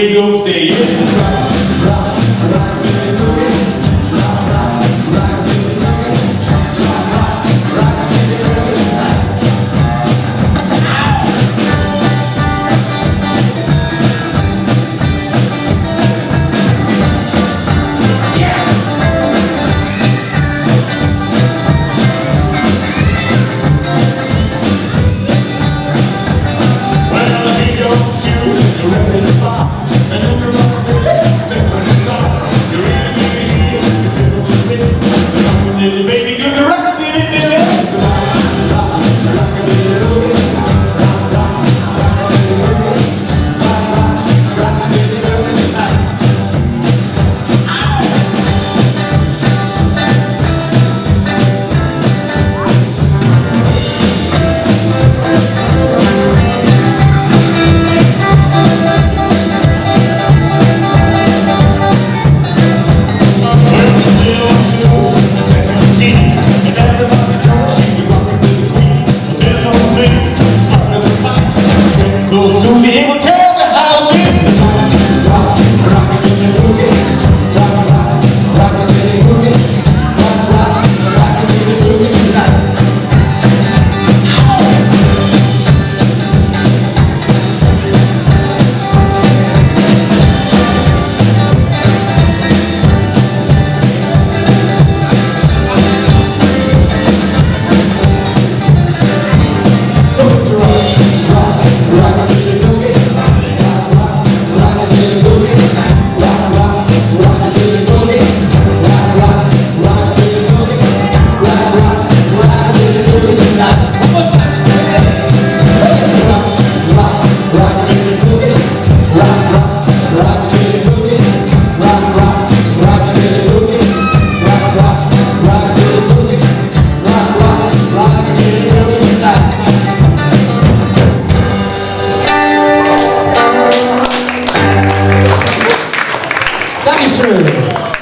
즐겁대. Baby, do the rock, so soon be able to tell the house in the rock, rock, till you boogie, rock, rock, rock, till you boogie, rock, rock, rock, till you boogie tonight. Dankeschön.